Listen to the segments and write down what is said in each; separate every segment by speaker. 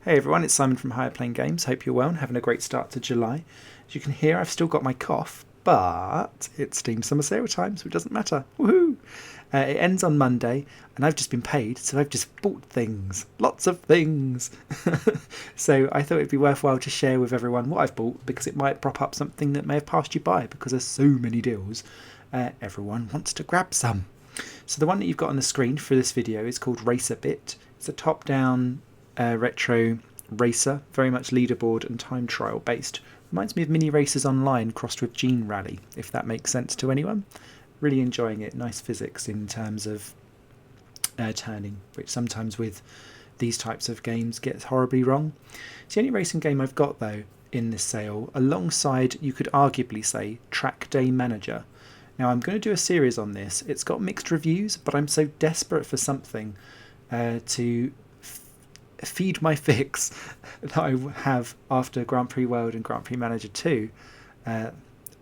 Speaker 1: Hey everyone, it's Simon from Higher Plane Games. Hope you're well and having a great start to July. As you can hear, I've still got my cough, but it's Steam Summer Sale time, so it doesn't matter. Woohoo! It ends on Monday, and I've just been paid, so I've just bought things. Lots of things! So I thought it'd be worthwhile to share with everyone what I've bought, because it might prop up something that may have passed you by, because there's so many deals. Everyone wants to grab some. So the one that you've got on the screen for this video is called Race.a.bit. It's a top-down retro racer, very much leaderboard and time trial based. Reminds me of Mini Racers Online crossed with Gene Rally, if that makes sense to anyone. Really enjoying it. Nice physics in terms of turning, which sometimes with these types of games gets horribly wrong. It's the only racing game I've got though in this sale, alongside, you could arguably say, Track Day Manager. Now I'm going to do a series on this. It's got mixed reviews, but I'm so desperate for something to feed my fix that I have after Grand Prix World and Grand Prix Manager 2.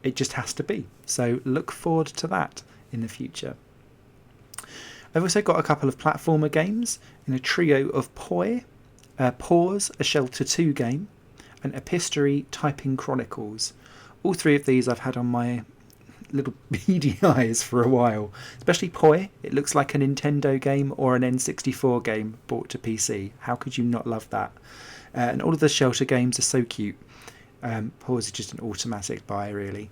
Speaker 1: It just has to be. So look forward to that in the future. I've also got a couple of platformer games in a trio of Pause, a Shelter 2 game, and Epistory Typing Chronicles. All three of these I've had on my little beady eyes for a while, especially Poi. It looks like a Nintendo game or an N64 game brought to PC. How could you not love that? And all of the Shelter games are so cute. Pause is just an automatic buy, really.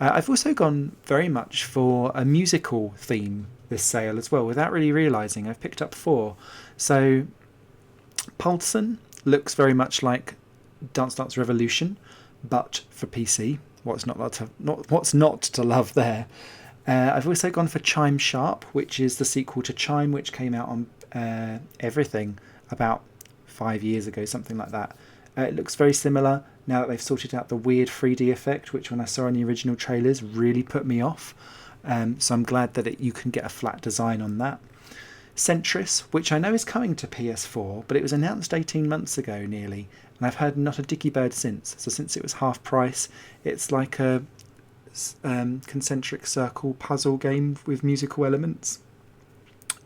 Speaker 1: I've also gone very much for a musical theme this sale as well, without really realising. I've picked up 4. So Pulson looks very much like Dance Dance Revolution, but for PC. What's not to love there? I've also gone for Chime Sharp, which is the sequel to Chime, which came out on everything about 5 years ago, something like that. It looks very similar now that they've sorted out the weird 3D effect, which when I saw in the original trailers really put me off. So I'm glad that you can get a flat design on that. Centris, which I know is coming to PS4, but it was announced 18 months ago nearly, and I've heard not a dicky bird since. So since it was half price, it's like a concentric circle puzzle game with musical elements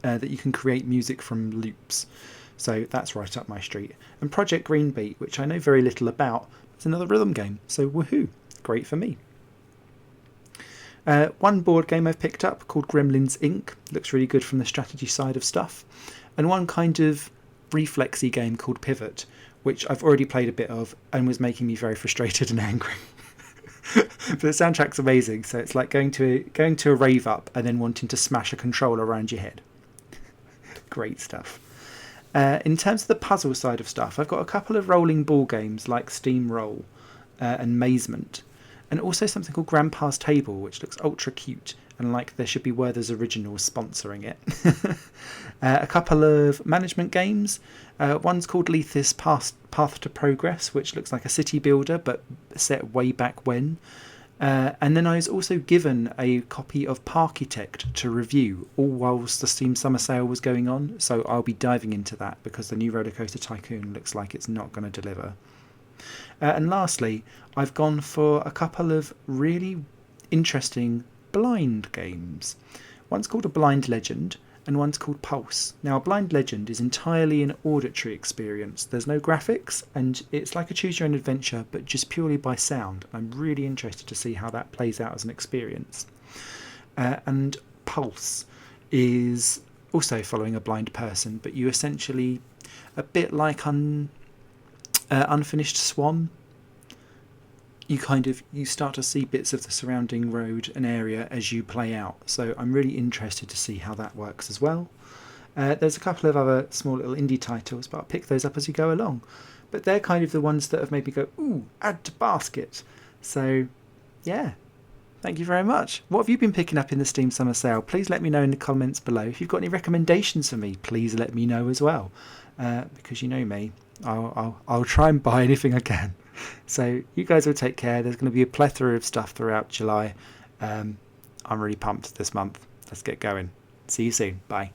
Speaker 1: that you can create music from loops. So that's right up my street. And Project Greenbeat, which I know very little about, it's another rhythm game, so woohoo, great for me. One board game I've picked up called Gremlins Inc. Looks really good from the strategy side of stuff. And one kind of reflexy game called Pivot, which I've already played a bit of and was making me very frustrated and angry. But the soundtrack's amazing, so it's like going to a rave up and then wanting to smash a controller around your head. Great stuff. In terms of the puzzle side of stuff, I've got a couple of rolling ball games like Steamroll and Mazement. And also something called Grandpa's Table, which looks ultra cute and like there should be Werther's Originals sponsoring it. A couple of management games. One's called Lethes Path to Progress, which looks like a city builder but set way back when. And then I was also given a copy of Parkitect to review, all whilst the Steam Summer Sale was going on. So I'll be diving into that because the new Roller Coaster Tycoon looks like it's not going to deliver. And lastly, I've gone for a couple of really interesting blind games. One's called A Blind Legend and one's called Pulse. Now, A Blind Legend is entirely an auditory experience. There's no graphics and it's like a choose your own adventure, but just purely by sound. I'm really interested to see how that plays out as an experience. And Pulse is also following a blind person, but you essentially, a bit like Unfinished Swan, you start to see bits of the surrounding road and area as you play out. So I'm really interested to see how that works as well. There's a couple of other small little indie titles, but I'll pick those up as you go along. But they're kind of the ones that have made me go, ooh, add to basket. So yeah, thank you very much. What have you been picking up in the Steam Summer Sale? Please let me know in the comments below. If you've got any recommendations for me, please let me know as well. Because you know me, I'll try and buy anything I can. So you guys will take care. There's going to be a plethora of stuff throughout July. I'm really pumped this month. Let's get going. See you soon. Bye.